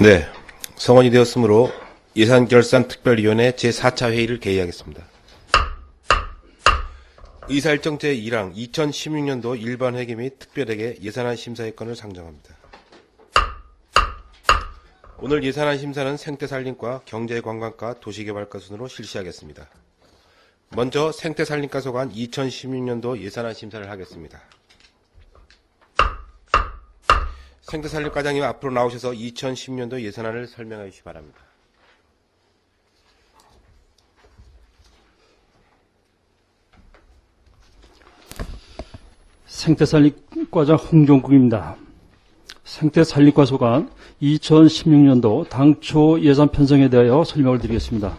네, 성원이 되었으므로 예산결산특별위원회 제4차 회의를 개의하겠습니다. 의사일정 제1항 2016년도 일반회계 및 특별회계 예산안 심사의 건을 상정합니다. 오늘 예산안 심사는 생태산림과 경제관광과 도시개발과 순으로 실시하겠습니다. 먼저 생태산림과 소관 2016년도 예산안 심사를 하겠습니다. 생태산림과장님 앞으로 나오셔서 2010년도 예산안을 설명해 주시기 바랍니다. 생태산림과장 홍종국입니다. 생태산림과 소관 2016년도 당초 예산 편성에 대하여 설명을 드리겠습니다.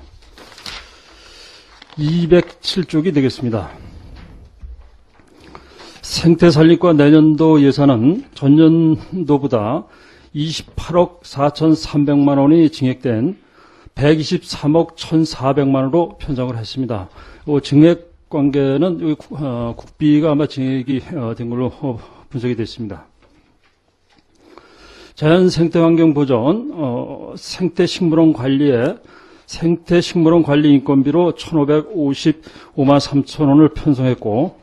207쪽이 되겠습니다. 생태산림과 내년도 예산은 전년도보다 28억 4,300만 원이 증액된 123억 1,400만 원으로 편성을 했습니다. 증액 관계는 국비가 아마 증액이 된 걸로 분석이 됐습니다. 자연 생태환경 보전, 생태식물원 관리에 생태식물원 관리 인건비로 1,555만 3천 원을 편성했고,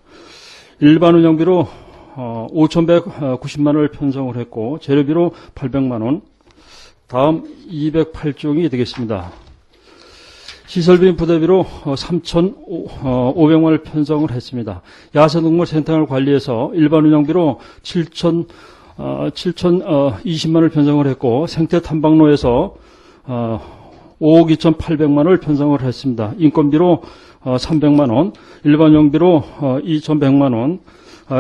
일반 운영비로 5,190만 원을 편성을 했고, 재료비로 800만 원. 다음 208쪽이 되겠습니다. 시설비 부대비로 3,500만 원을 편성을 했습니다. 야생동물 생태를 관리해서 일반 운영비로 7,020만 원을 편성을 했고, 생태탐방로에서 5억 2,800만 원을 편성을 했습니다. 인건비로 300만 원, 일반 용비로 2,100만 원,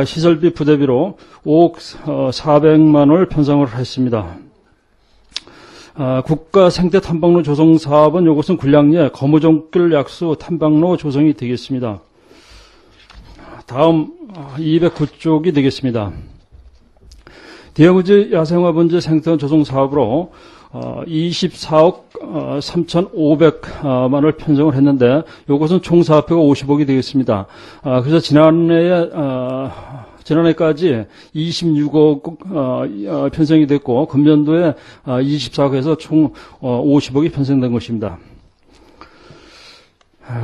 시설비 부대비로 5억 400만 원을 편성을 했습니다. 국가 생태 탐방로 조성 사업은 이것은 군량리에 거무종길 약수 탐방로 조성이 되겠습니다. 다음 209쪽이 되겠습니다. 대형우지 야생화분지 생태원 조성 사업으로 24억 3,500만 원을 편성을 했는데, 이것은 총 사업비가 50억이 되겠습니다. 그래서 지난해까지 26억 편성이 됐고, 금년도에 24억 해서 총 50억이 편성된 것입니다.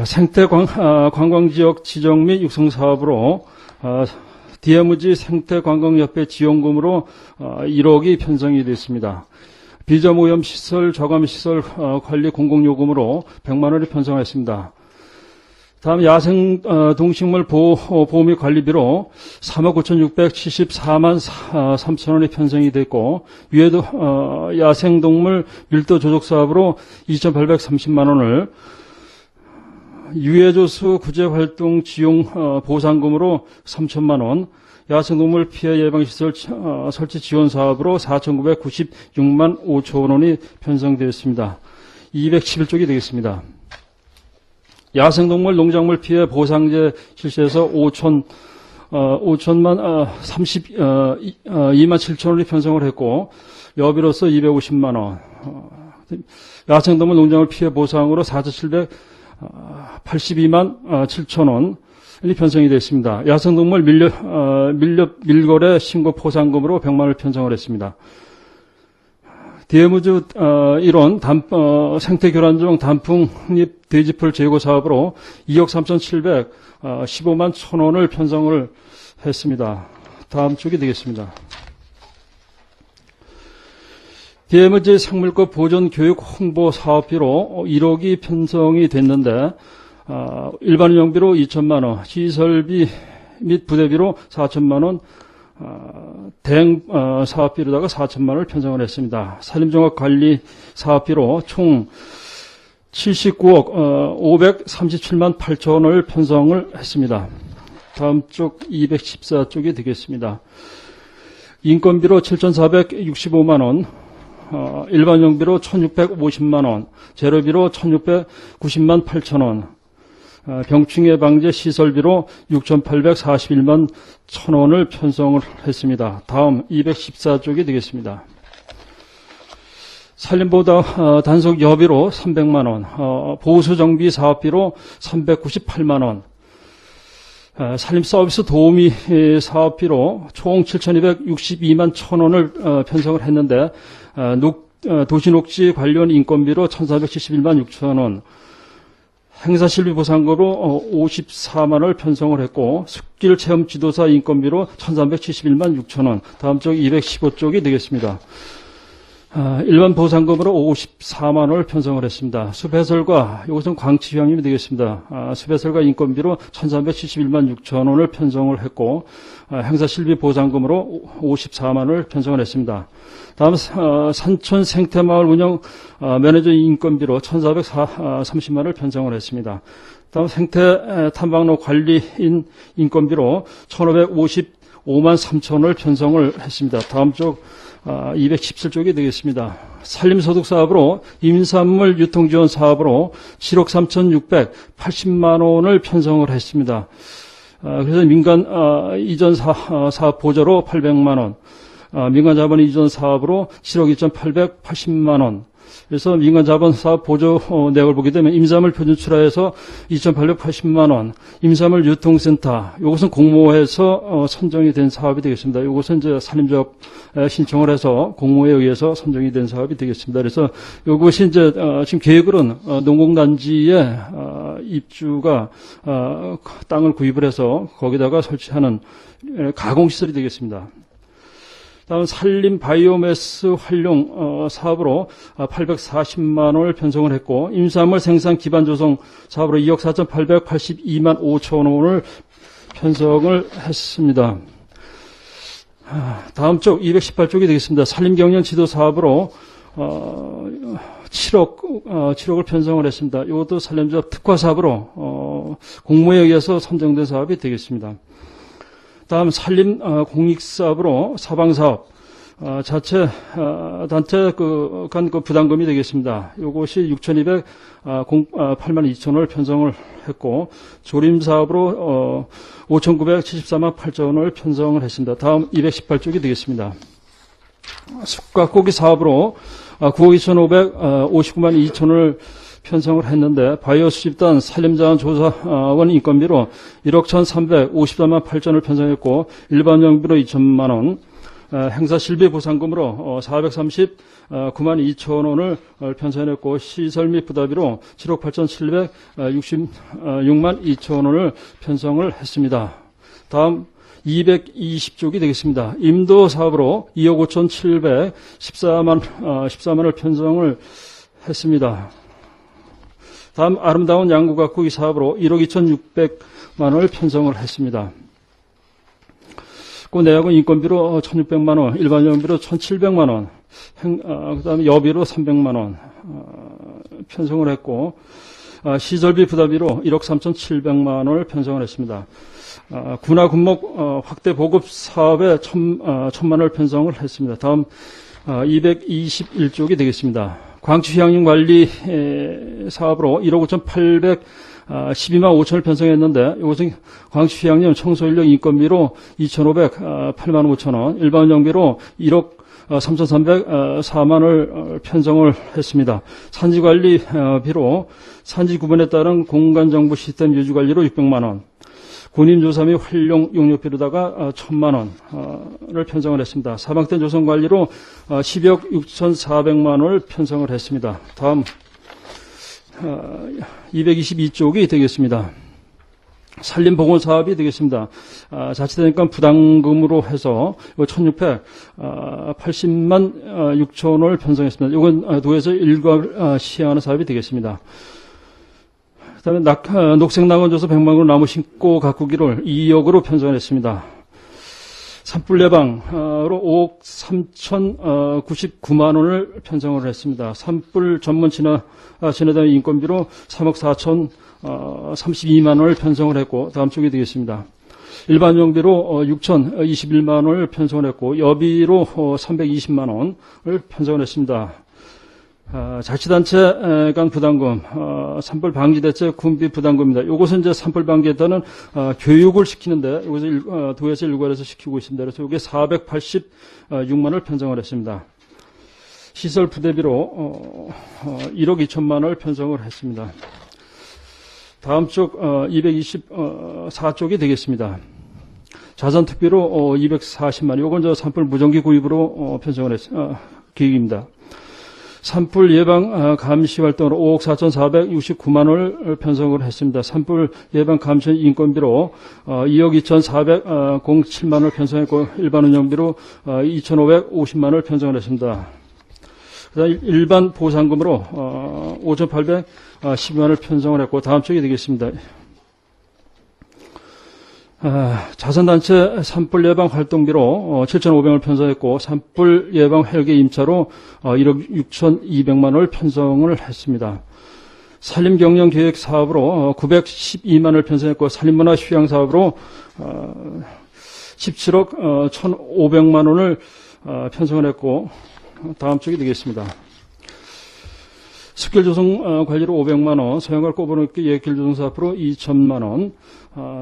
생태관광지역 지정 및 육성 사업으로 DMZ 생태관광협회 지원금으로 1억이 편성이 됐습니다. 비점오염시설, 저감시설 관리 공공요금으로 100만 원이 편성했습니다. 다음 야생동식물 보호 및 관리비로 3억 9,674만 3천 원이 편성이 됐고, 위에도 야생동물 밀도 조적 사업으로 2,830만 원을, 유해조수 구제활동 지용 보상금으로 3천만 원, 야생동물 피해 예방시설 설치 지원 사업으로 4,996만 5천 원이 편성되었습니다. 211쪽이 되겠습니다. 야생동물 농작물 피해 보상제 실시해서 5천만 32만 7천 원이 편성을 했고, 여비로서 250만 원, 야생동물 농작물 피해 보상으로 4,782만 7천 원, 편성이 되었습니다. 야생동물 밀거래 신고 포상금으로 100만 원을 편성을 했습니다. DMZ 1원 생태교란종 단풍잎 대지풀 제거 사업으로 2억 3,715만 1천 원을 편성을 했습니다. 다음 쪽이 되겠습니다. DMZ 생물권 보존 교육 홍보 사업비로 1억이 편성이 됐는데, 일반 운영비로 2천만 원, 시설비 및 부대비로 4천만 원, 대행 사업비로다가 4천만 원을 편성을 했습니다. 산림종합관리 사업비로 총 79억 537만 8천 원을 편성을 했습니다. 다음 쪽 214쪽이 되겠습니다. 인건비로 7,465만 원, 일반 용비로 1,650만 원, 재료비로 1,690만 8천 원, 병충해 방제 시설비로 6,841만 1천 원을 편성을 했습니다. 다음 214쪽이 되겠습니다. 산림보호 단속 여비로 300만 원, 보수정비 사업비로 398만 원, 산림서비스 도우미 사업비로 총 7,262만 1천 원을 편성을 했는데, 도시녹지 관련 인건비로 1,471만 6천 원, 행사실비 보상금으로 54만 원을 편성을 했고, 숲길 체험 지도사 인건비로 1,371만 6천 원, 다음 쪽 215쪽이 되겠습니다. 일반 보상금으로 54만 원을 편성을 했습니다. 숲해설과, 이것은 광치 휴양림이 되겠습니다. 숲해설과 인건비로 1,371만 6천 원을 편성을 했고, 행사실비 보상금으로 54만 원을 편성을 했습니다. 다음 산촌 생태마을 운영 매니저 인건비로 1,430만 원을 편성을 했습니다. 다음 생태 탐방로 관리인 인건비로 1,555만 3천 원을 편성을 했습니다. 다음 쪽 217쪽이 되겠습니다. 산림소득 사업으로 임산물 유통지원 사업으로 7억 3,680만 원을 편성을 했습니다. 그래서 민간 이전 사업 보조로 800만 원, 민간 자본 이전 사업으로 7억 2,880만 원. 그래서 민간 자본 사업 보조 내역을 보게 되면 임산물 표준 출하에서 2,880만 원, 임산물 유통센터, 이것은 공모해서 선정이 된 사업이 되겠습니다. 이것은 이제 산림조합 신청을 해서 공모에 의해서 선정이 된 사업이 되겠습니다. 그래서 이것이 이제 지금 계획으로는 농공단지의 입주가 땅을 구입을 해서 거기다가 설치하는 가공시설이 되겠습니다. 다음 산림 바이오매스 활용 사업으로 840만 원을 편성을 했고, 임산물 생산 기반 조성 사업으로 2억 4,882만 5천 원을 편성을 했습니다. 다음 쪽 218쪽이 되겠습니다. 산림 경영 지도 사업으로 7억을 편성을 했습니다. 이것도 산림조합 특화 사업으로 공모에 의해서 선정된 사업이 되겠습니다. 다음 산림 공익사업으로 사방사업 자체 단체 간 부담금이 되겠습니다. 이것이 6,208만 2천 원을 편성을 했고, 조림사업으로 5,974만 8천 원을 편성을 했습니다. 다음 218쪽이 되겠습니다. 숲과 고기 사업으로 9억 2,559만 2천 원을 편성을 했는데, 바이오 수집단 산림자원 조사원 인건비로 1억 1,354만 8천을 편성했고, 일반 영비로 2천만 원, 행사 실비 보상금으로 439만 2천 원을 편성했고, 시설 및 부담비로 7억 8,766만 2천 원을 편성을 했습니다. 다음 220쪽이 되겠습니다. 임도 사업으로 2억 5,714만을 편성을 했습니다. 다음 아름다운 양구 가꾸기 사업으로 1억 2,600만 원을 편성을 했습니다. 그 내역은 인건비로 1,600만 원, 일반 영비로 1,700만 원, 그다음에 여비로 300만 원 편성을 했고, 시설비 부담비로 1억 3,700만 원을 편성을 했습니다. 군화 군목 확대 보급 사업에 1,000만 원을 편성을 했습니다. 다음 221쪽이 되겠습니다. 광주 휴양림 관리 사업으로 1억 5,812만 5천을 편성했는데, 이것은 광주 휴양림 청소인력 인건비로 2,508만 5천 원, 일반 영비로 1억 3,304만을 편성을 했습니다. 산지관리비로 산지 구분에 따른 공간정보 시스템 유지관리로 600만 원, 군임조사 및 활용 용역비로다가 1,000만 원을 편성을 했습니다. 사망된 조성관리로 10억 6,400만 원을 편성을 했습니다. 다음 222쪽이 되겠습니다. 산림보건사업이 되겠습니다. 자치되니까 부담금으로 해서 1,680만 6천 원을 편성했습니다. 이건 도에서 일괄 시행하는 사업이 되겠습니다. 그다음에 녹색낙원 줘서 100만 그루 나무 심고 가꾸기를 2억으로 편성을 했습니다. 산불 예방으로 5억 3,099만 원을 편성을 했습니다. 산불 전문 진화단 인건비로 3억 4,032만 원을 편성을 했고, 다음 쪽이 되겠습니다. 일반 용비로 6,021만 원을 편성을 했고, 여비로 320만 원을 편성을 했습니다. 자치단체 간 부담금, 산불 방지 대책 군비 부담금입니다. 이것은 이제 산불 방지에 따른 교육을 시키는데, 이것을 도에서 일괄해서 시키고 있습니다. 그래서 이게 486만 원을 편성을 했습니다. 시설 부대비로 1억 2천만 원을 편성을 했습니다. 다음 쪽 224쪽이 되겠습니다. 자산특비로 240만 원, 이건 저 산불 무전기 구입으로 편성을 계획입니다. 산불 예방 감시 활동으로 5억 4,469만 원을 편성을 했습니다. 산불 예방 감시 인건비로 2억 2,407만 원을 편성했고 일반 운영비로 2,550만 원을 편성을 했습니다. 그다음 일반 보상금으로 5,812만 원을 편성을 했고 다음 쪽이 되겠습니다. 자선단체 산불 예방 활동비로 7,500원을 편성했고 산불 예방 헬기 임차로 1억 6,200만 원을 편성을 했습니다. 산림경영계획 사업으로 912만 원을 편성했고 산림문화 휴양 사업으로 17억 1,500만 원을 편성을 했고 다음 쪽이 되겠습니다. 습길 조성 관리로 500만 원, 소형걸 꼬부놓기 예길 조성 사업으로 2천만 원,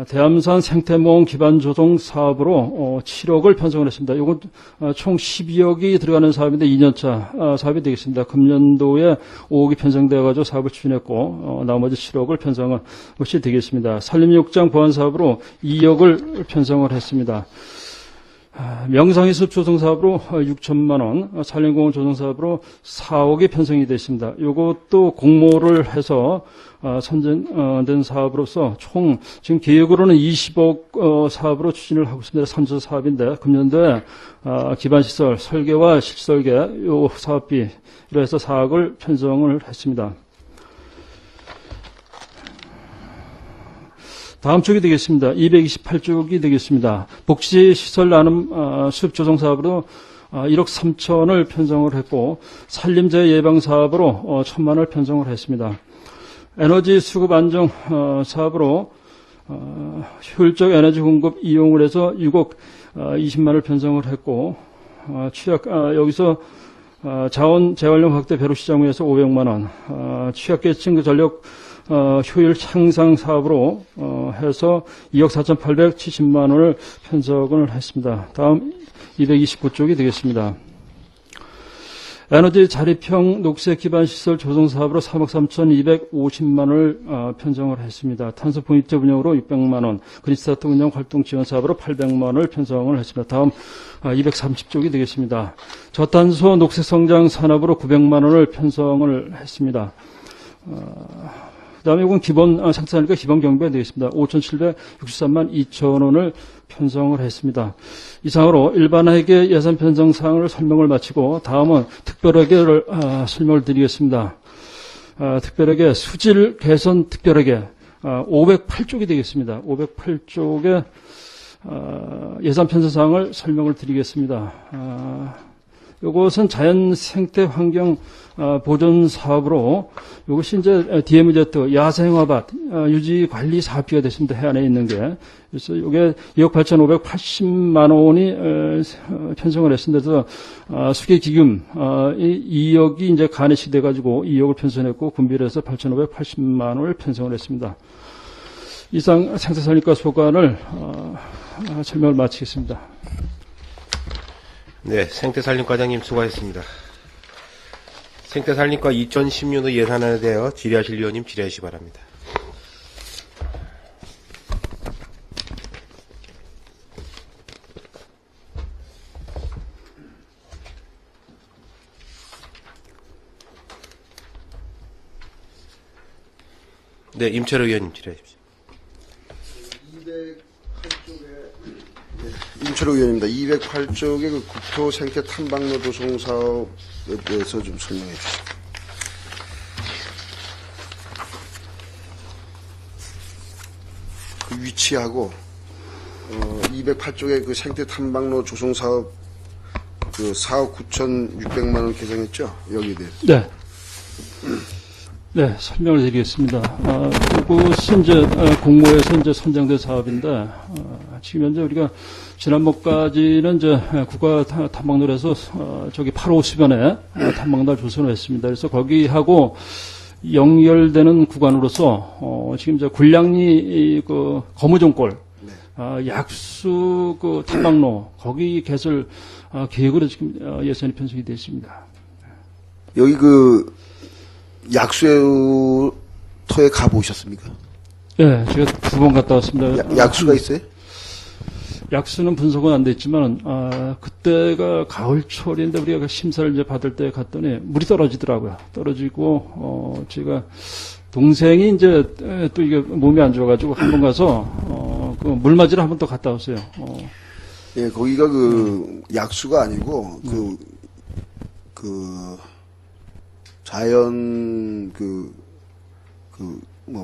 대암산 생태모험 기반 조성 사업으로 7억을 편성을 했습니다. 이건 총 12억이 들어가는 사업인데 2년차 사업이 되겠습니다. 금년도에 5억이 편성되어가지고 사업을 추진했고 나머지 7억을 편성한 것이 되겠습니다. 산림욕장 보완 사업으로 2억을 편성을 했습니다. 명상해숲 조성 사업으로 6천만 원, 산림공원 조성 사업으로 4억이 편성이 되어 있습니다. 이것도 공모를 해서 선정된 사업으로서 총 지금 계획으로는 20억 사업으로 추진을 하고 있습니다. 3조 사업인데 금년도에 기반시설 설계와 실설계 요 사업비로 해서 4억을 편성을 했습니다. 다음 쪽이 되겠습니다. 228쪽이 되겠습니다. 복지시설 나눔 숲 조성 사업으로 1억 3천을 편성을 했고 산림재해 예방 사업으로 1,000만 원을 편성을 했습니다. 에너지 수급 안정 사업으로 효율적 에너지 공급 이용을 해서 6억 20만 원을 편성을 했고 여기서 자원 재활용 확대 배로 시장에서 500만 원, 취약계층 전력 효율 향상 사업으로 해서 2억 4,870만 원을 편성을 했습니다. 다음 229쪽이 되겠습니다. 에너지 자립형 녹색 기반 시설 조성 사업으로 3억 3,250만 원을 편성을 했습니다. 탄소 분입제 운영으로 600만 원, 그린스타트 운영 활동 지원 사업으로 800만 원을 편성을 했습니다. 다음 230쪽이 되겠습니다. 저탄소 녹색 성장 산업으로 900만 원을 편성을 했습니다. 그다음에 이건 기본 생산하니까 기본 경비가 되겠습니다. 5,763만 2천 원을 편성을 했습니다. 이상으로 일반회계 예산 편성 사항을 설명을 마치고 다음은 특별회계를 설명을 드리겠습니다. 특별회계 수질 개선 특별회계 508쪽이 되겠습니다. 508쪽의 예산 편성 사항을 설명을 드리겠습니다. 이것은 자연 생태 환경 보존 사업으로 이것이 이제 DMZ 야생화밭 유지 관리 사업비가 됐습니다. 해안에 있는 게. 그래서 이게 2억 8,580만 원이 편성을 했습니다. 그래서 수계 기금 2억이 이제 간회시 돼 가지고 2억을 편성했고 분비를 해서 8,580만 원을 편성을 했습니다. 이상 생태산림과 소관을 설명을 마치겠습니다. 네, 생태산림과장님 수고하셨습니다. 생태산림과 2016년 예산안에 대하여 질의하실 위원님 질의하시기 바랍니다. 네, 임철호 의원님 질의하십시오. 임철호 의원입니다. 208쪽의 그 국토 생태 탐방로 조성 사업에 대해서 좀 설명해 주시죠. 그 위치하고 208쪽의 그 생태 탐방로 조성 사업 그 4억 9,600만 원 계정했죠? 여기에 대해서. 네. 네, 설명을 드리겠습니다. 이것은 이제 공모에서 이제 선정된 사업인데 지금 현재 우리가 지난번까지는 이제 국가 탐방로에서 저기 8호수변에 탐방로를 조성을 했습니다. 그래서 거기하고 연결되는 구간으로서 지금 이제 굴량리 그 거무종골 약수 그 탐방로 거기 개설 계획으로 지금 예산이 편성이 되어 있습니다. 여기 그 약수터에 가보셨습니까? 네, 제가 2번 갔다 왔습니다. 약수가 있어요? 약수는 분석은 안 됐지만, 그때가 가을철인데 우리가 심사를 이제 받을 때 갔더니 물이 떨어지더라고요. 떨어지고, 제가 동생이 이제 또 이게 몸이 안 좋아가지고 한 번 가서, 그 물 맞으러 한 번 더 갔다 왔어요. 예, 거기가 약수가 아니고, 자연,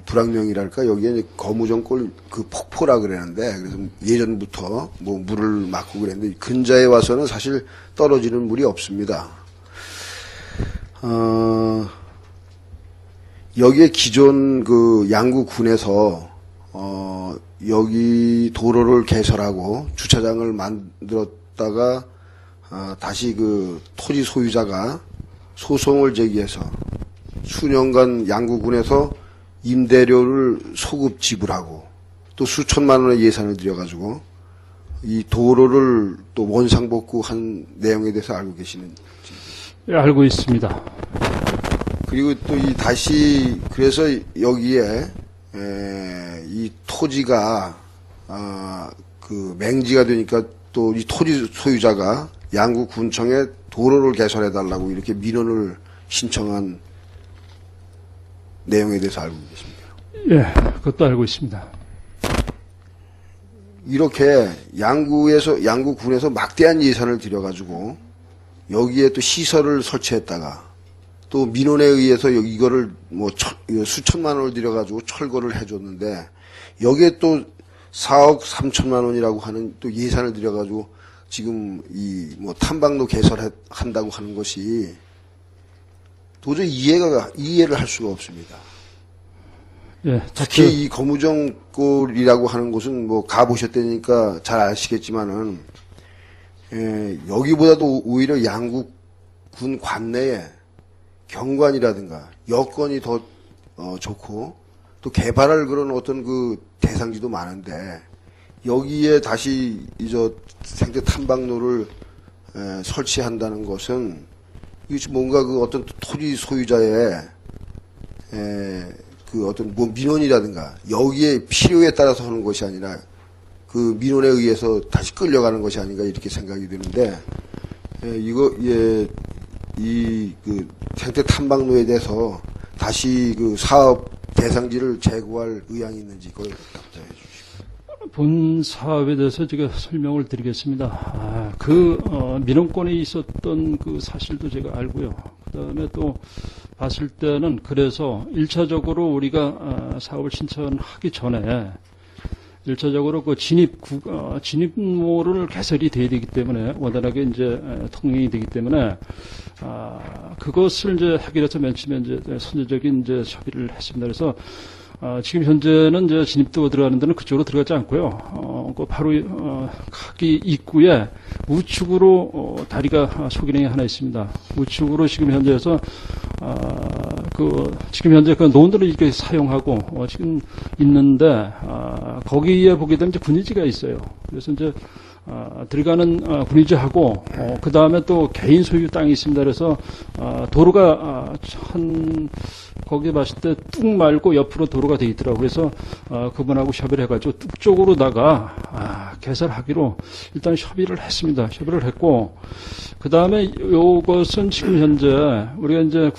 불황령이랄까, 여기에 이제 거무정골 폭포라 그러는데, 그래서 예전부터 물을 막고 그랬는데, 근자에 와서는 사실 떨어지는 물이 없습니다. 여기에 기존 양구군에서, 여기 도로를 개설하고 주차장을 만들었다가, 다시 토지 소유자가 소송을 제기해서 수년간 양구군에서 임대료를 소급 지불하고 또 수천만 원의 예산을 들여가지고 이 도로를 또 원상복구한 내용에 대해서 알고 계시는? 예, 알고 있습니다. 그리고 또 그래서 여기에 이 토지가 맹지가 되니까 또 이 토지 소유자가 양구군청에 도로를 개설해달라고 이렇게 민원을 신청한 내용에 대해서 알고 계십니까? 예, 그것도 알고 있습니다. 이렇게 양구군에서 막대한 예산을 들여가지고 여기에 또 시설을 설치했다가 또 민원에 의해서 이거를 수천만 원을 들여가지고 철거를 해줬는데 여기에 또 4억 3천만 원이라고 하는 또 예산을 들여가지고 지금 탐방로 개설한다고 하는 것이 도저히 이해를 할 수가 없습니다. 예, 특히 이 거무정골이라고 하는 곳은 가보셨다니까 잘 아시겠지만은, 여기보다도 오히려 양구군 관내에 경관이라든가 여건이 더, 좋고, 또 개발할 그런 어떤 대상지도 많은데, 여기에 다시 생태 탐방로를 설치한다는 것은, 이것이 뭔가 어떤 토지 소유자의, 어떤 민원이라든가 여기에 필요에 따라서 하는 것이 아니라 민원에 의해서 다시 끌려가는 것이 아닌가 이렇게 생각이 드는데 이 생태 탐방로에 대해서 다시 사업 대상지를 재고할 의향이 있는지 그걸 답변해 주시고. 본 사업에 대해서 제가 설명을 드리겠습니다. 민원권이 있었던 사실도 제가 알고요. 그다음에 또 봤을 때는 그래서 1차적으로 우리가 사업을 신청하기 전에 1차적으로 진입로를 개설이 돼야 되기 때문에 원활하게 이제 통행이 되기 때문에 그것을 이제 해결해서 맨 처음에 이제 선제적인 이제 협의를 했습니다. 그래서 지금 현재는 이제 진입도 들어가는 데는 그쪽으로 들어가지 않고요. 바로 가기 입구에 우측으로 다리가 소기능이 하나 있습니다. 우측으로 지금 현재에서 지금 현재 논들을 이렇게 사용하고 지금 있는데 거기에 보게 되면 이제 군위지가 있어요. 그래서 이제 들어가는 군위지하고 그 다음에 또 개인 소유 땅이 있습니다. 그래서 도로가 거기 봤을 때 뚝 말고 옆으로 도로가 돼 있더라고요. 그래서 그분하고 협의를 해가지고 뚝 쪽으로다가 개설하기로 일단 협의를 했습니다. 협의를 했고 그 다음에 이것은 지금 현재 우리가 이제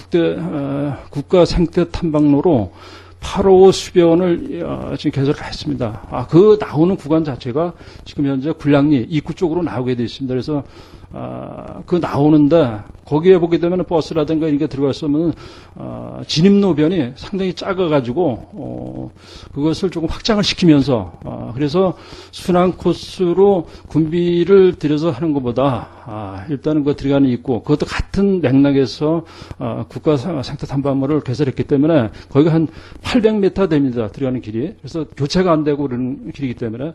국가 생태 탐방로로 855 수변을 지금 개설을 했습니다. 나오는 구간 자체가 지금 현재 군량리 입구 쪽으로 나오게 되어 있습니다. 그래서 나오는데 거기에 보게 되면 버스라든가 이게 들어갔으면 진입로변이 상당히 작아가지고 그것을 조금 확장을 시키면서 그래서 순환 코스로 군비를 들여서 하는 것보다 일단은 들어가는 있고 그것도 같은 맥락에서 국가 생태 탐방로를 개설했기 때문에 거기가 한 800m 됩니다. 들어가는 길이. 그래서 교체가 안 되고 그런 길이기 때문에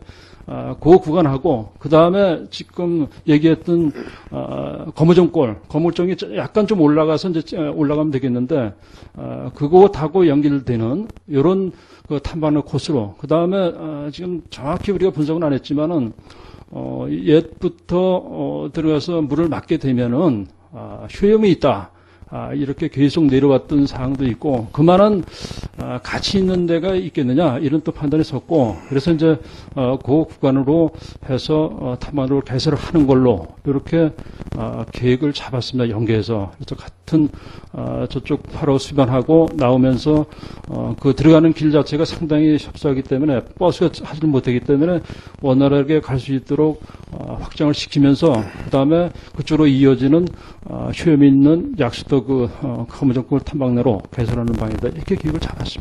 그 구간하고 그 다음에 지금 얘기했던 거무정골이 약간 좀 올라가서 이제 올라가면 되겠는데 그것하고 연결되는 이런 탐방로 코스로 그 다음에 지금 정확히 우리가 분석은 안 했지만은 옛부터 들어가서 물을 맞게 되면은 효험이 있다. 이렇게 계속 내려왔던 사항도 있고 그만한 가치 있는 데가 있겠느냐 이런 또 판단이 섰고 그래서 이제 그 구간으로 해서 탐방로를 개설을 하는 걸로 이렇게 계획을 잡았습니다. 연계해서 그래서 같은 저쪽 8호 수변하고 나오면서 그 들어가는 길 자체가 상당히 협소하기 때문에 버스가 하지 못하기 때문에 원활하게 갈 수 있도록 확장을 시키면서 그 다음에 그쪽으로 이어지는 효험 있는 약수도 그 거무정골 탐방로로 개설하는 방향이다 이렇게 계획을 잡았습니다.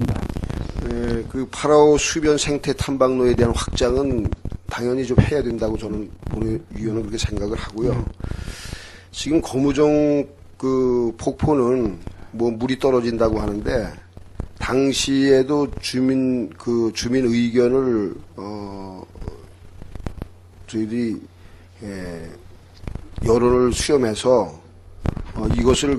네, 그 8호 수변 생태 탐방로에 대한 확장은 당연히 좀 해야 된다고 저는 본위원은 그렇게 생각을 하고요. 지금 거무정 그 폭포는 뭐 물이 떨어진다고 하는데 당시에도 주민 의견을 저희들이 여론을 수렴해서 이것을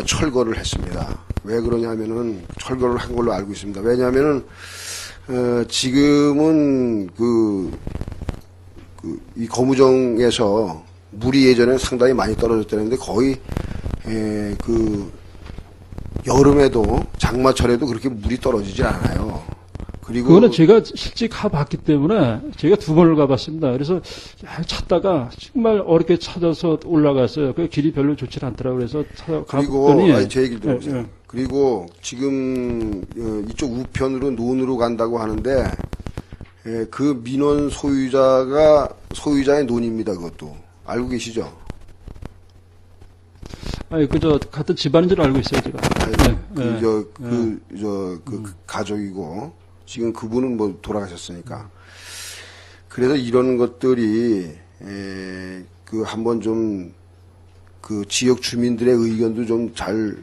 철거를 했습니다. 왜 그러냐면은 철거를 한 걸로 알고 있습니다. 왜냐하면은 지금은 이 거무정에서 물이 예전에 상당히 많이 떨어졌다는데 거의 여름에도 장마철에도 그렇게 물이 떨어지질 않아요. 그리고 그거는 제가 실제 가봤기 때문에 제가 2번을 가봤습니다. 그래서 찾다가 정말 어렵게 찾아서 올라갔어요. 그 길이 별로 좋지 않더라고요. 그래서 찾아갔더니 제 얘기를 들어보세요. 그리고 지금 이쪽 우편으로 논으로 간다고 하는데 그 민원 소유자의 논입니다. 그것도 알고 계시죠? 아니 같은 집안인 줄 알고 있어요, 제가. 가족이고 지금 그분은 뭐 돌아가셨으니까. 그래서 이런 것들이 한번 좀 그 지역 주민들의 의견도 좀 잘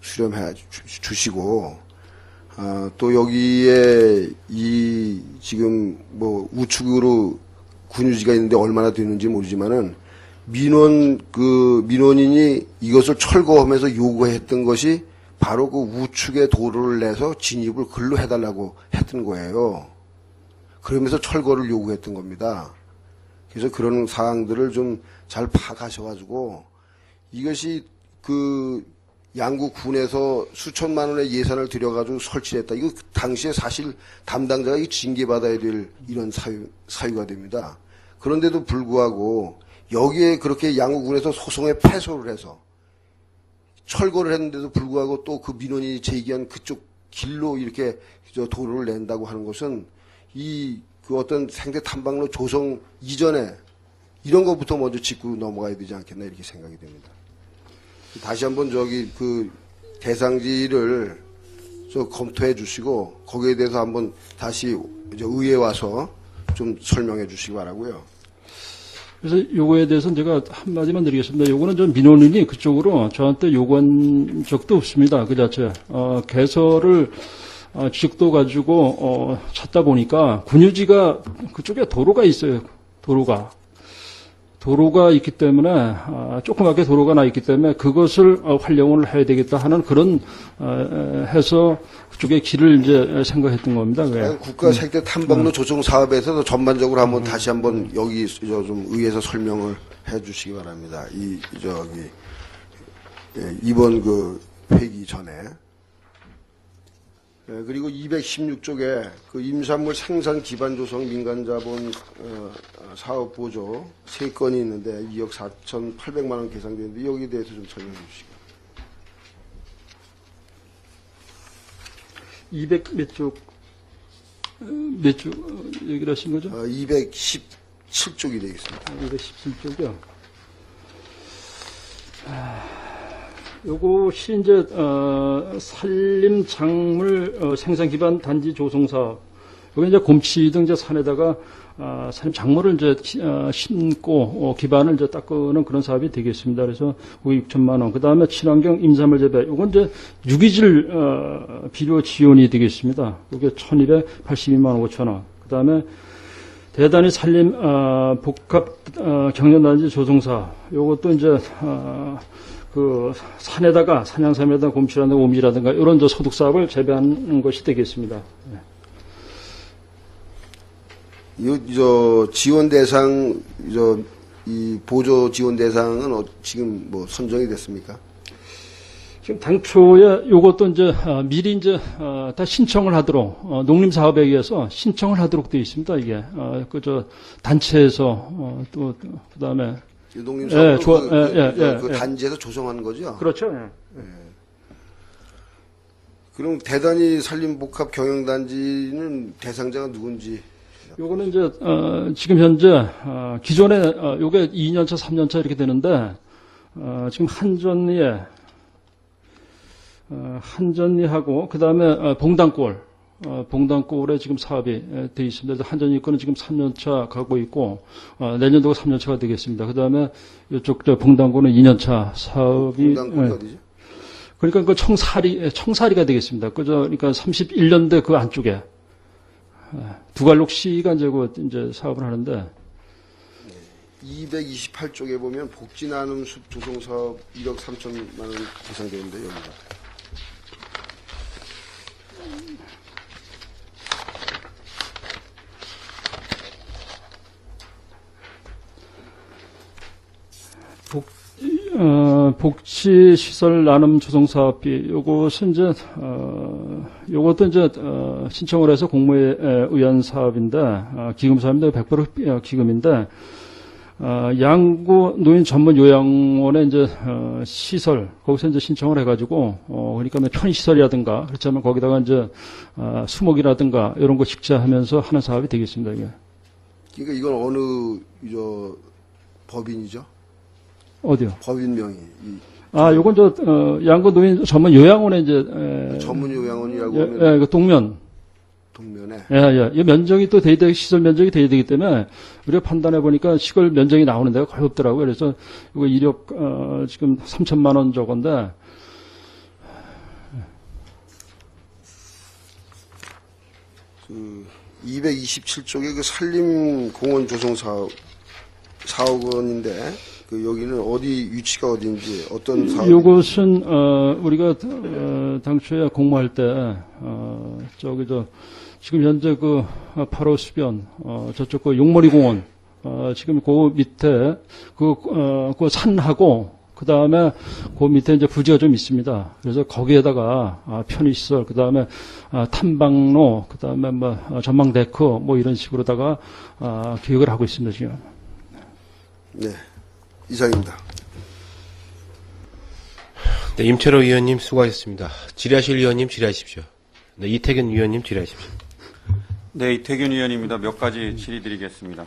수렴해 주시고 또 여기에 이 지금 뭐 우측으로 군유지가 있는데 얼마나 되는지 모르지만은 민원인이 이것을 철거하면서 요구했던 것이 바로 그 우측에 도로를 내서 진입을 글로 해달라고 했던 거예요. 그러면서 철거를 요구했던 겁니다. 그래서 그런 사항들을 좀 잘 파악하셔가지고 이것이 그 양구군에서 수천만 원의 예산을 들여가지고 설치했다. 이거 당시에 사실 담당자가 징계받아야 될 이런 사유가 됩니다. 그런데도 불구하고 여기에 그렇게 양구군에서 소송에 패소를 해서 철거를 했는데도 불구하고 또 그 민원인이 제기한 그쪽 길로 이렇게 도로를 낸다고 하는 것은 그 어떤 생태 탐방로 조성 이전에 이런 것부터 먼저 짚고 넘어가야 되지 않겠나 이렇게 생각이 됩니다. 다시 한번 그 대상지를 검토해 주시고 거기에 대해서 한번 다시 의회에 와서 좀 설명해 주시기 바라고요. 그래서 요거에 대해서는 제가 한마디만 드리겠습니다. 요거는 좀 민원인이 그쪽으로 저한테 요구한 적도 없습니다. 그 자체. 개설을 지적도 가지고 찾다 보니까 군유지가 그쪽에 도로가 있어요. 도로가 있기 때문에 조그맣게 도로가 나 있기 때문에 그것을 활용을 해야 되겠다 하는 그런 해서 그쪽에 길을 이제 생각했던 겁니다. 국가 생태 탐방로 조성 사업에서 전반적으로 한번 다시 한번 여기 좀 의회에서 설명을 해주시기 바랍니다. 이번 그 회기 전에. 그리고 216쪽에 그 임산물 생산 기반 조성 민간자본 사업 보조 3건이 있는데 2억 4,800만 원 계산되는데 여기에 대해서 좀 설명해 주시고. 200 몇 쪽 얘기를 하신 거죠? 217쪽이 되겠습니다. 217쪽이요. 요것이 이제 산림 작물 생산 기반 단지 조성 사업. 여기 이제 곰치 등 이제 산에다가 산림 작물을 이제 심고 기반을 이제 닦는 그런 사업이 되겠습니다. 그래서 6천만 원. 그다음에 친환경 임산물 재배. 요건 이제 유기질 비료 지원이 되겠습니다. 이게 1,282만 5천 원. 그다음에 대단히 산림 복합 경연단지 조성 사업. 요것도 이제 그 산에다가 산양삼에다가 곰치라든가 오미라든가 이런 소득 사업을 재배하는 것이 되겠습니다. 지원 대상 이 보조 지원 대상은 지금 뭐 선정이 됐습니까? 지금 당초에 요것도 이제 미리 이제 다 신청을 하도록 농림사업에 의해서 신청을 하도록 되어 있습니다. 이게 그저 단체에서 또 그다음에 농림사업 예, 그 단지에서 조성하는 거죠. 그렇죠. 예. 그럼 대단위 산림복합 경영단지는 대상자가 누군지? 요거는 이제 지금 현재 기존에 요게 2년차, 3년차 이렇게 되는데 지금 한전리하고 그다음에 봉단골에 지금 사업이 돼 있습니다. 한전리 거는 지금 3년차 가고 있고 내년도가 3년차가 되겠습니다. 그다음에 이쪽 봉단골은 2년차 사업이 봉단골이 어디죠? 그러니까 그 청사리가 되겠습니다. 그러니까 31년대 그 안쪽에 두갈록시가 이제 사업을 하는데 228쪽에 보면 복지 나눔 숲 조성 사업 1억 3천만 원 보상되는데 여기가. 복지시설 나눔 조성 사업비 요것은 이제 요것도 이제 신청을 해서 공모에 의한 사업인데 기금 사업인데 100% 기금인데 양구 노인 전문 요양원의 이제 시설 거기서 이제 신청을 해가지고 그러니까 뭐 편의시설이라든가 그렇지만 거기다가 이제 수목이라든가 이런 거 식재하면서 하는 사업이 되겠습니다. 이게. 그러니까 이건 어느 법인이죠? 어디요? 법인명이. 요건 양구 노인 전문 요양원에 이제 전문 요양원이라고 예, 하면 그 동면에. 이 면적이 또 시설 면적이 돼야 되기 때문에 우리가 판단해 보니까 시설 면적이 나오는 데가 거의 없더라고요. 그래서 이거 이력 지금 3천만 원 저건데. 그 227쪽에 그 산림공원 조성 사업 4억 원인데 그 여기는 어디 위치가 어딘지 어떤 사업? 이것은 우리가 당초에 공모할 때 지금 현재 그 8호 수변 저쪽 그 용머리 공원 지금 그 밑에 그 산하고 그 다음에 그 밑에 이제 부지가 좀 있습니다. 그래서 거기에다가 편의시설, 그 다음에 탐방로, 그 다음에 뭐 전망데크 뭐 이런 식으로다가 계획을 하고 있습니다 지금. 네, 이상입니다. 네, 임철호 의원님 수고하셨습니다. 질의하실 의원님 질의하십시오. 네, 이태균 의원님 질의하십시오. 네, 이태균 의원입니다. 몇 가지 질의드리겠습니다.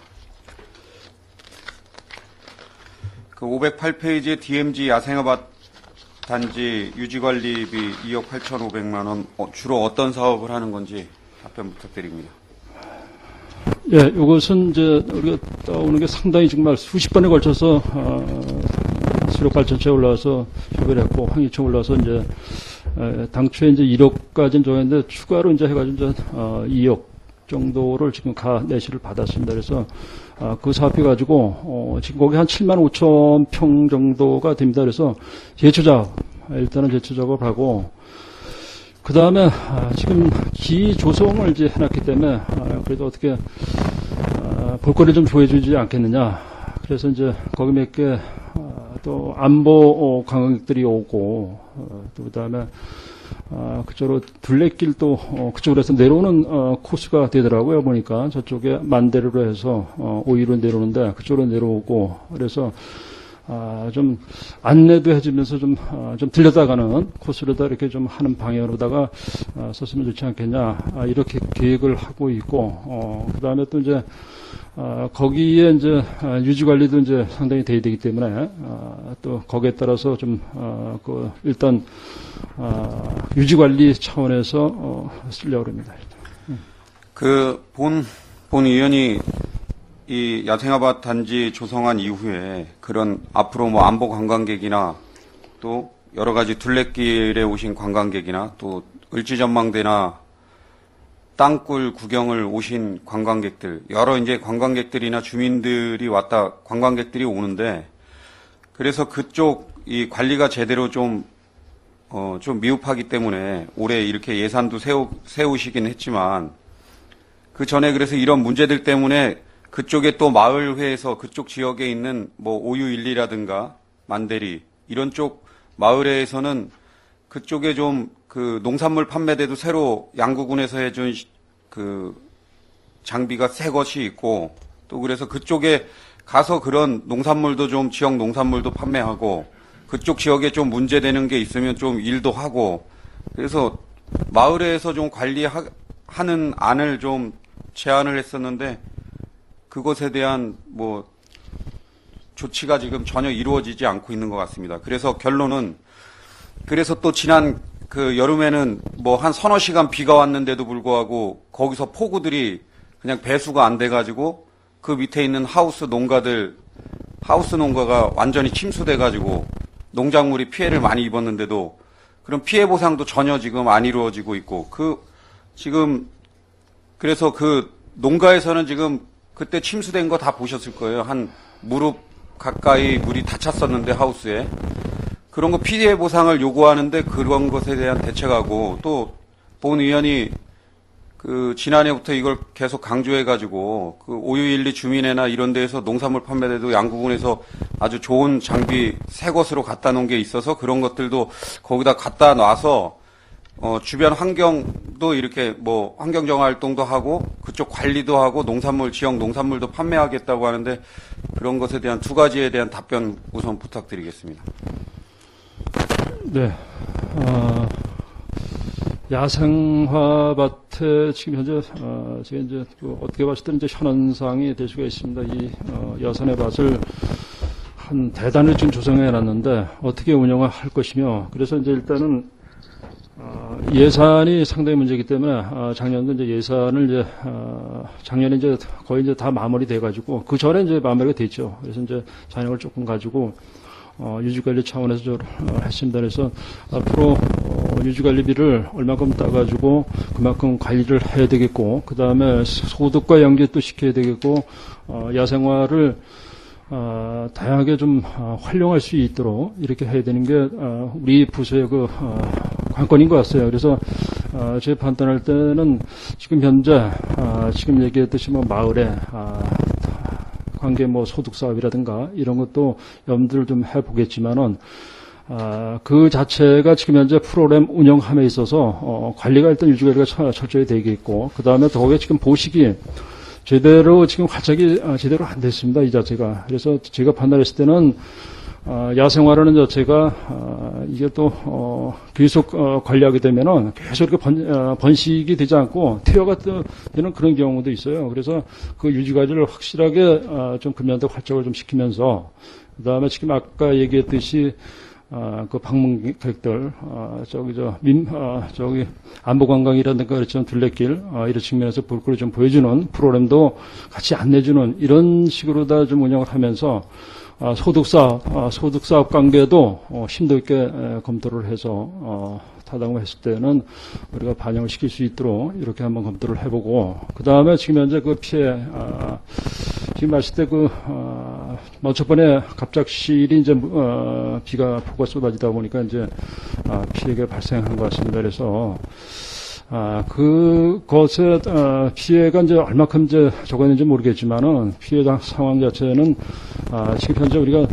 그 508페이지의 DMZ 야생아밭 단지 유지관리비 2억 8,500만 원 주로 어떤 사업을 하는 건지 답변 부탁드립니다. 예, 이것은 이제 우리가 따오는 게 상당히 정말 수십 번에 걸쳐서 수력발전소에 올라와서 협의를 했고 황희청 올라와서 이제 당초에 이제 1억까지는 정했는데 추가로 이제 해가지고 이제 2억 정도를 지금 내시를 받았습니다. 그래서 그 사업비 가지고 지금 거기 한 7만 5천 평 정도가 됩니다. 그래서 일단은 제초 작업을 하고 그 다음에 지금 기조성을 이제 해놨기 때문에 그래도 어떻게 볼거리 좀 조해주지 않겠느냐. 그래서 이제 거기 몇 개 또 안보 관광객들이 오고 또 그다음에 그쪽으로 둘레길도 그쪽으로 해서 내려오는 코스가 되더라고요. 보니까 저쪽에 만대로로 해서 오이로 내려오는데 그쪽으로 내려오고 그래서 좀 안내도 해주면서 좀 들려다가는 코스로다 이렇게 좀 하는 방향으로다가 썼으면 좋지 않겠냐 이렇게 계획을 하고 있고 그다음에 또 이제 거기에 이제 유지 관리도 이제 상당히 돼야 되기 때문에 또 거기에 따라서 좀 일단 유지 관리 차원에서 쓰려고 합니다. 그 본 의원이 이 야생아밭 단지 조성한 이후에 그런 앞으로 뭐 안보 관광객이나 또 여러 가지 둘레길에 오신 관광객이나 또 을지전망대나 땅굴 구경을 오신 관광객들, 여러 이제 관광객들이나 주민들이 관광객들이 오는데, 그래서 그쪽 이 관리가 제대로 좀 미흡하기 때문에 올해 이렇게 예산도 세우시긴 했지만, 그 전에 그래서 이런 문제들 때문에 그쪽에 또 마을회에서 그쪽 지역에 있는 뭐 오유일리라든가 만대리, 이런 쪽 마을회에서는 그쪽에 좀 그 농산물 판매대도 새로 양구군에서 해준 그 장비가 새 것이 있고, 또 그래서 그쪽에 가서 그런 농산물도 좀 지역 농산물도 판매하고, 그쪽 지역에 좀 문제되는 게 있으면 좀 일도 하고, 그래서 마을에서 좀 관리하는 안을 좀 제안을 했었는데, 그것에 대한 뭐 조치가 지금 전혀 이루어지지 않고 있는 것 같습니다. 그래서 결론은, 그래서 또 지난 그 여름에는 뭐 한 서너 시간 비가 왔는데도 불구하고 거기서 폭우들이 그냥 배수가 안 돼가지고 그 밑에 있는 하우스 농가가 완전히 침수돼가지고 농작물이 피해를 많이 입었는데도 그런 피해 보상도 전혀 지금 안 이루어지고 있고, 지금 그래서 그 농가에서는 지금 그때 침수된 거 다 보셨을 거예요. 한 무릎 가까이 물이 다 찼었는데 하우스에. 그런 거 피해 보상을 요구하는데 그런 것에 대한 대책하고, 또 본 의원이 그 지난해부터 이걸 계속 강조해가지고 그 오유일리 주민회나 이런 데에서 농산물 판매대도 양구군에서 아주 좋은 장비 새 것으로 갖다 놓은 게 있어서 그런 것들도 거기다 갖다 놔서 주변 환경도 이렇게 뭐 환경정화 활동도 하고 그쪽 관리도 하고 지역 농산물도 판매하겠다고 하는데, 그런 것에 대한 두 가지에 대한 답변 우선 부탁드리겠습니다. 네. 야생화밭에 지금 현재 제가 이제 어떻게 봤을 때 이제 현안상이 될 수가 있습니다. 이 야산의 밭을 한 대단을 지금 조성해 놨는데 어떻게 운영을 할 것이며, 그래서 이제 일단은 예산이 상당히 문제이기 때문에 작년도 이제 예산을 이제 작년에 이제 거의 이제 다 마무리돼 가지고 그 전에 이제 마무리가 됐죠. 그래서 이제 잔액을 조금 가지고 유지관리 차원에서 했습니다. 그래서 앞으로 유지관리비를 얼마큼 따가지고 그만큼 관리를 해야 되겠고, 그 다음에 소득과 연계도 시켜야 되겠고, 야생화를 다양하게 좀 활용할 수 있도록 이렇게 해야 되는 게 우리 부서의 그 관건인 것 같아요. 그래서 제 판단할 때는 지금 현재 지금 얘기했듯이 뭐 마을에 관계 뭐 소득 사업이라든가 이런 것도 염두를 좀 해보겠지만은 그 자체가 지금 현재 프로그램 운영함에 있어서 관리가 일단 유지관리가 철저히 되겠고, 그 다음에 더욱이 지금 보식이 제대로 지금 활착이 제대로 안 됐습니다, 이 자체가. 그래서 제가 판단했을 때는 야생화라는 자체가 이게 또 계속 관리하게 되면은 계속 이렇게 번식이 되지 않고 퇴화가 되는 그런 경우도 있어요. 그래서 그 유지관리를 확실하게 좀 금년도 활착을 좀 시키면서, 그다음에 지금 아까 얘기했듯이 그 방문객들 저기 안보관광이라든가 그렇지만 둘레길 이런 측면에서 볼 거를 좀 보여주는 프로그램도 같이 안내주는 이런 식으로 다 좀 운영을 하면서 소득사업 관계도 심도 있게 검토를 해서 타당을 했을 때는 우리가 반영을 시킬 수 있도록 이렇게 한번 검토를 해보고, 그 다음에 지금 현재 그 피해, 지금 봤을 때 뭐 저번에 갑작스레 이제 비가 폭우가 쏟아지다 보니까 이제 피해가 발생한 것 같습니다. 그래서 그것에 피해가 이제 얼마큼 이제 적었는지 모르겠지만은 피해 상황 자체는 지금 현재 우리가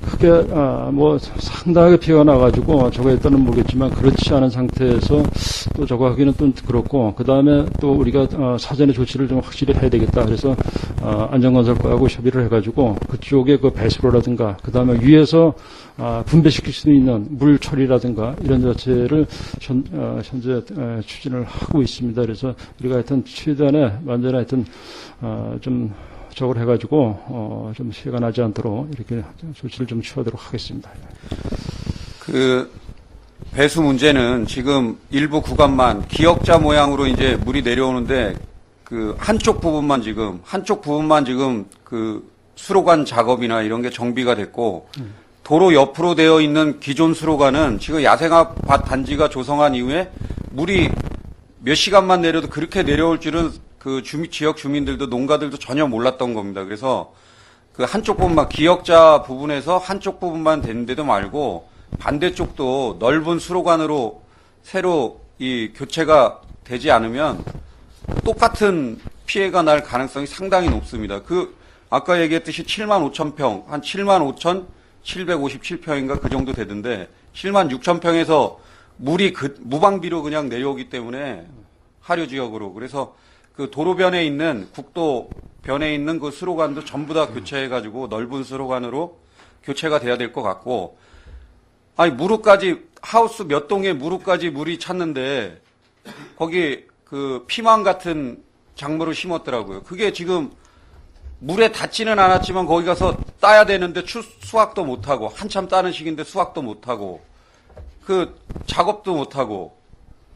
크게 뭐 상당하게 피해가 나가지고 저거 했다는 모르겠지만 그렇지 않은 상태에서 또 저거 하기는 또 그렇고, 그 다음에 또 우리가 사전에 조치를 좀 확실히 해야 되겠다. 그래서 안전건설과하고 협의를 해가지고 그쪽에 그 배수로라든가 그 다음에 위에서 분배시킬 수 있는 물 처리라든가 이런 자체를 현재 추진을 하고 있습니다. 그래서 우리가 하여튼 최대한의 완전히 하여튼 좀 저걸 해가지고 좀 피해가 나지 않도록 이렇게 조치를 좀 취하도록 하겠습니다. 그 배수 문제는 지금 일부 구간만 기역자 모양으로 이제 물이 내려오는데 그 한쪽 부분만 지금 그 수로관 작업이나 이런 게 정비가 됐고, 도로 옆으로 되어 있는 기존 수로관은 지금 야생화밭 단지가 조성한 이후에 물이 몇 시간만 내려도 그렇게 내려올 줄은 그 지역 주민들도 농가들도 전혀 몰랐던 겁니다. 그래서 그 한쪽 부분만 기역자 부분에서 한쪽 부분만 됐는데도 말고 반대쪽도 넓은 수로관으로 새로 이 교체가 되지 않으면 똑같은 피해가 날 가능성이 상당히 높습니다. 그 아까 얘기했듯이 7만 5천 평, 한 7만 5천 757평인가 그 정도 되던데 7만 6천 평에서 물이 무방비로 그냥 내려오기 때문에 하류 지역으로. 그래서 그 도로변에 있는 국도변에 있는 그 수로관도 전부 다 교체해가지고 넓은 수로관으로 교체가 돼야 될 것 같고, 아니 무릎까지 하우스 몇 동에 무릎까지 물이 찼는데 거기 그 피망 같은 작물을 심었더라고요. 그게 지금 물에 닿지는 않았지만 거기 가서 따야 되는데 수확도 못하고, 한참 따는 시기인데 수확도 못하고, 그 작업도 못하고,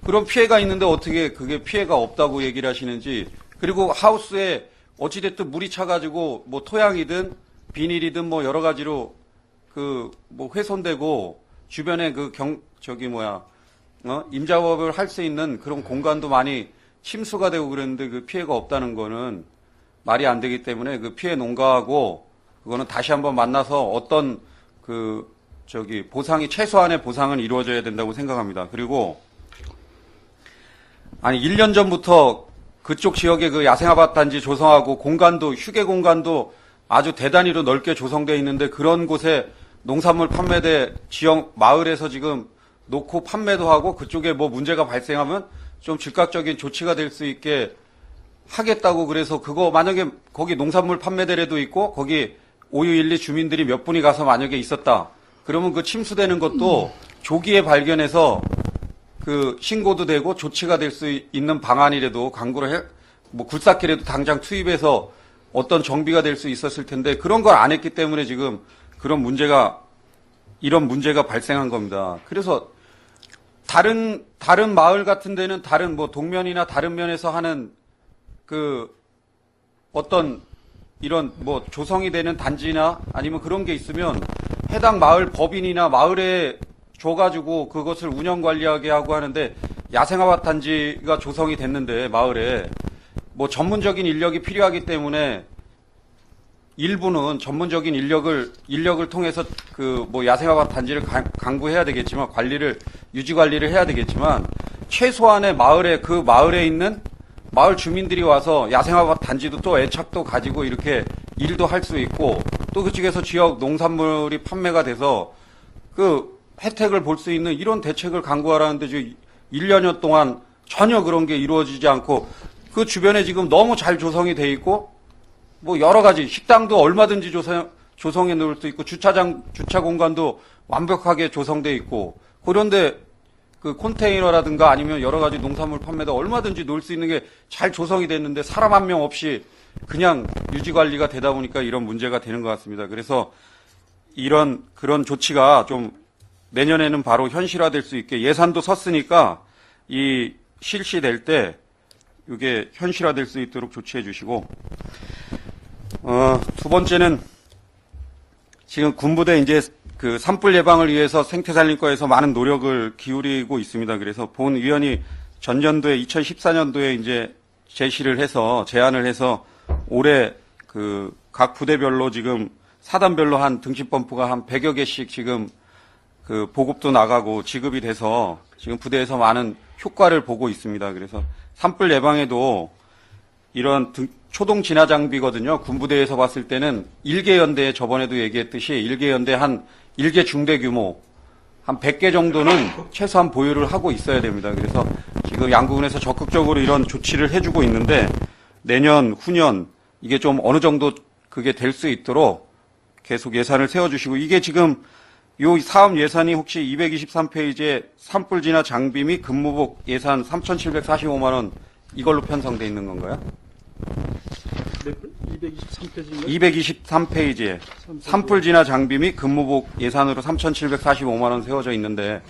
그런 피해가 있는데 어떻게 그게 피해가 없다고 얘기를 하시는지. 그리고 하우스에 어찌됐든 물이 차가지고 뭐 토양이든 비닐이든 뭐 여러 가지로 그 뭐 훼손되고, 주변에 그 임자업을 할 수 있는 그런 공간도 많이 침수가 되고 그랬는데 그 피해가 없다는 거는 말이 안 되기 때문에 그 피해 농가하고 그거는 다시 한번 만나서 어떤 보상이, 최소한의 보상은 이루어져야 된다고 생각합니다. 그리고 아니 1년 전부터 그쪽 지역에 그 야생아파트 단지 조성하고 공간도, 휴게 공간도 아주 대단히로 넓게 조성되어 있는데 그런 곳에 농산물 판매대 지역 마을에서 지금 놓고 판매도 하고, 그쪽에 뭐 문제가 발생하면 좀 즉각적인 조치가 될 수 있게 하겠다고. 그래서 그거 만약에 거기 농산물 판매대라도 있고 거기 오유일리 주민들이 몇 분이 가서 만약에 있었다 그러면 그 침수되는 것도 조기에 발견해서 그 신고도 되고 조치가 될 수 있는 방안이라도 강구를 뭐 굴삭기라도 당장 투입해서 어떤 정비가 될 수 있었을 텐데 그런 걸 안 했기 때문에 지금 이런 문제가 발생한 겁니다. 그래서 다른 마을 같은 데는 다른 뭐 동면이나 다른 면에서 하는 그 어떤 이런 뭐 조성이 되는 단지나 아니면 그런 게 있으면 해당 마을 법인이나 마을에 줘가지고 그것을 운영 관리하게 하고 하는데, 야생아파트 단지가 조성이 됐는데 마을에 뭐 전문적인 인력이 필요하기 때문에 일부는 전문적인 인력을 통해서 그 뭐 야생아파트 단지를 강구해야 되겠지만, 유지 관리를 해야 되겠지만, 최소한의 그 마을에 있는 마을 주민들이 와서 야생아파트 단지도 또 애착도 가지고 이렇게 일도 할 수 있고, 또 그쪽에서 지역 농산물이 판매가 돼서 그 혜택을 볼 수 있는 이런 대책을 강구하라는데 지금 1년여 동안 전혀 그런 게 이루어지지 않고, 그 주변에 지금 너무 잘 조성이 돼 있고, 뭐 여러 가지 식당도 얼마든지 조성해 놓을 수 있고, 주차 공간도 완벽하게 조성돼 있고, 그런데 그 컨테이너라든가 아니면 여러 가지 농산물 판매도 얼마든지 놓을 수 있는 게 잘 조성이 됐는데 사람 한 명 없이 그냥 유지 관리가 되다 보니까 이런 문제가 되는 것 같습니다. 그래서 그런 조치가 좀 내년에는 바로 현실화될 수 있게, 예산도 섰으니까 이 실시될 때 이게 현실화될 수 있도록 조치해 주시고, 두 번째는 지금 군부대 이제 그 산불 예방을 위해서 생태산림과에서 많은 노력을 기울이고 있습니다. 그래서 본 위원이 전년도에 2014년도에 이제 제안을 해서 올해 그 각 부대별로 지금 사단별로 한 등심 펌프가 한 100여 개씩 지금 그 보급도 나가고 지급이 돼서 지금 부대에서 많은 효과를 보고 있습니다. 그래서 산불 예방에도 이런 초동 진화 장비거든요. 군부대에서 봤을 때는 1개 연대에 저번에도 얘기했듯이 1개 연대 한 1개 중대 규모 한 100개 정도는 최소한 보유를 하고 있어야 됩니다. 그래서 지금 양구군에서 적극적으로 이런 조치를 해주고 있는데, 내년, 후년 이게 좀 어느 정도 그게 될 수 있도록 계속 예산을 세워주시고, 이게 지금 요 사업 예산이 혹시 223페이지에 산불 진화 장비 및 근무복 예산 3,745만 원 이걸로 편성돼 있는 건가요? 223페이지에 산불 진화 장비 및 근무복 예산으로 3,745만 원 세워져 있는데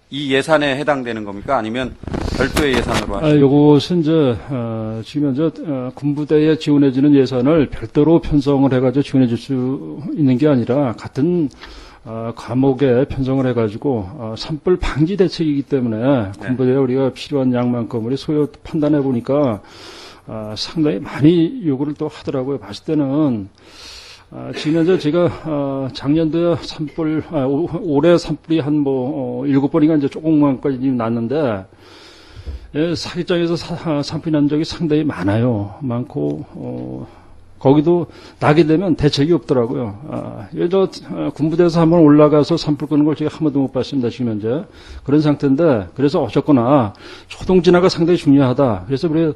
이 예산에 해당되는 겁니까? 아니면 별도의 예산으로 하시는? 요것은 지금 현재 군부대에 지원해주는 예산을 별도로 편성을 해가지고 지원해줄 수 있는 게 아니라 같은 과목에 편성을 해가지고 산불 방지 대책이기 때문에 군부대에 우리가 필요한 양만큼 우리 소요 판단해 보니까 상당히 많이 요구를 또 하더라고요. 봤을 때는 지금 현재 제가 작년도에 올해 산불이 한 7번인가 이제 조금만까지 났는데, 사기장에서 산불이 난 적이 상당히 많아요. 많고 거기도 나게 되면 대책이 없더라고요. 군부대에서 한번 올라가서 산불 끄는 걸 제가 한 번도 못 봤습니다. 지금 현재 그런 상태인데, 그래서 어쨌거나 초동 진화가 상당히 중요하다. 그래서 우리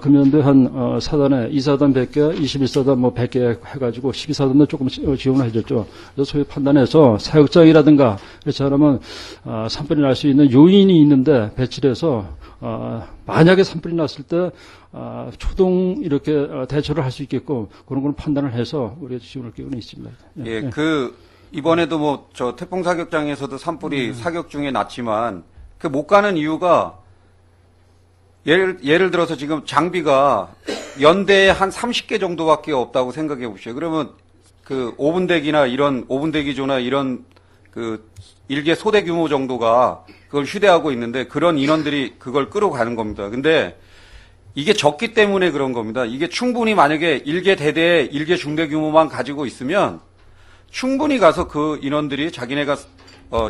금년도에 한 사단에 2사단 100개, 21사단 뭐 100개 해가지고 12사단도 조금 지원을 해줬죠. 그래서 소위 판단해서 사육장이라든가 그렇지 않으면 산불이 날 수 있는 요인이 있는데 배치를 해서 만약에 산불이 났을 때 초동 이렇게 대처를 할 수 있게끔 그런 걸 판단을 해서 우리가 지원할 기회는 있습니다. 예, 이번에도 뭐 저 태풍 사격장에서도 산불이 사격 중에 났지만 그 못 가는 이유가 예를 들어서 지금 장비가 연대에 한 30개 정도밖에 없다고 생각해 보십시오. 그러면 그 5분 대기나 이런 5분 대기조나 이런 그 일개 소대 규모 정도가 그걸 휴대하고 있는데 그런 인원들이 그걸 끌어가는 겁니다. 근데 이게 적기 때문에 그런 겁니다. 이게 충분히 만약에 일개 대대, 일개 중대 규모만 가지고 있으면 충분히 가서 그 인원들이 자기네가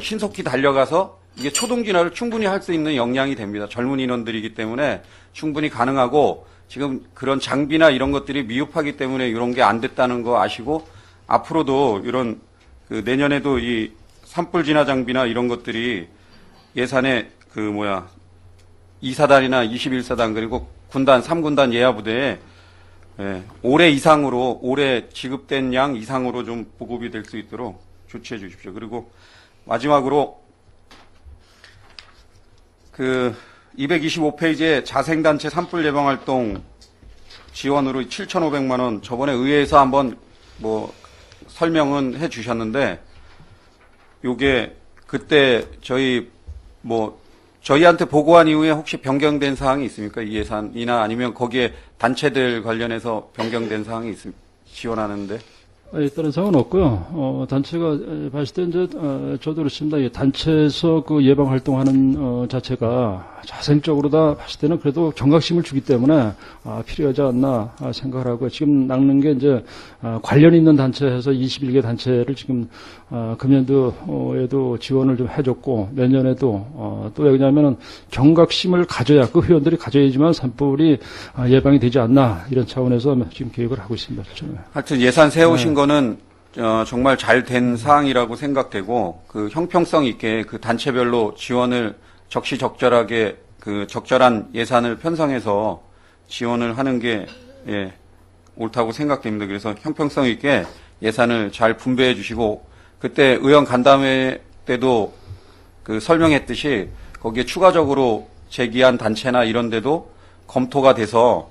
신속히 달려가서 이게 초동 진화를 충분히 할 수 있는 역량이 됩니다. 젊은 인원들이기 때문에 충분히 가능하고 지금 그런 장비나 이런 것들이 미흡하기 때문에 이런 게 안 됐다는 거 아시고 앞으로도 이런 그 내년에도 이 산불 진화 장비나 이런 것들이 예산에 2사단이나 21사단 그리고 군단, 3군단 예하부대에 올해 이상으로, 올해 지급된 양 이상으로 좀 보급이 될 수 있도록 조치해 주십시오. 그리고 마지막으로 그 225페이지에 자생단체 산불 예방 활동 지원으로 7,500만 원 저번에 의회에서 한번 뭐 설명은 해 주셨는데 요게 그때 저희한테 보고한 이후에 혹시 변경된 사항이 있습니까? 이 예산이나 아니면 거기에 단체들 관련해서 변경된 사항이 있습니까? 지원하는데. 다른 사항은 없고요. 단체가 봤을 때 이제 저도 그렇습니다. 단체에서 그 예방 활동하는 자체가 자생적으로 다 봤을 때는 그래도 경각심을 주기 때문에 필요하지 않나 생각을 하고 지금 낚는 게 이제 관련 있는 단체에서 21개 단체를 지금 금년도에도 지원을 좀 해줬고 내년에도 또 왜냐하면은 경각심을 가져야 그 회원들이 가져야지만 산불이 예방이 되지 않나 이런 차원에서 지금 계획을 하고 있습니다. 하여튼 예산 세우신 거는 정말 잘 된 사항이라고 생각되고 그 형평성 있게 그 단체별로 지원을 적시적절하게 그 적절한 예산을 편성해서 지원을 하는 게 옳다고 생각됩니다. 그래서 형평성 있게 예산을 잘 분배해 주시고 그때 의원 간담회 때도 그 설명했듯이 거기에 추가적으로 제기한 단체나 이런 데도 검토가 돼서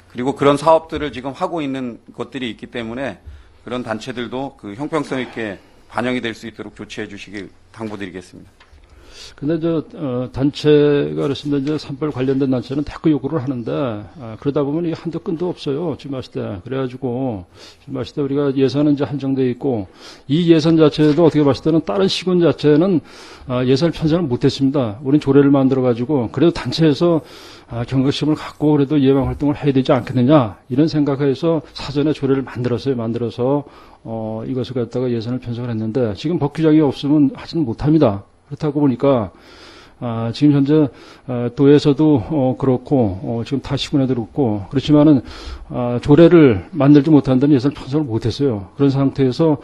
그리고 그런 사업들을 지금 하고 있는 것들이 있기 때문에 그런 단체들도 그 형평성 있게 반영이 될 수 있도록 조치해 주시길 당부드리겠습니다. 근데 단체가 그렇습니다. 이제 산불 관련된 단체는 대거 요구를 하는데, 그러다 보면 이게 한도 끈도 없어요. 지금 봤을 때. 그래가지고, 지금 봤을 때 우리가 예산은 이제 한정되어 있고, 이 예산 자체도 어떻게 봤을 때는 다른 시군 자체는 예산을 편성을 못했습니다. 우린 조례를 만들어가지고, 그래도 단체에서 경각심을 갖고 그래도 예방 활동을 해야 되지 않겠느냐, 이런 생각해서 사전에 조례를 만들어서, 이것을 갖다가 예산을 편성을 했는데, 지금 법규정이 없으면 하지는 못합니다. 그렇다고 보니까 지금 현재 도에서도 그렇고 지금 타 시군에도 그렇고 그렇지만은 조례를 만들지 못한다는 예산을 편성을 못했어요. 그런 상태에서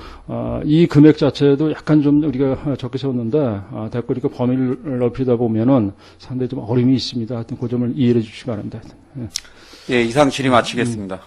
이 금액 자체도 약간 좀 우리가 적게 세웠는데 대거 이렇게 범위를 넓히다 보면은 상당히 좀 어려움이 있습니다. 하여튼 그 점을 이해해 주시기 바랍니다. 예, 이상 질의 마치겠습니다.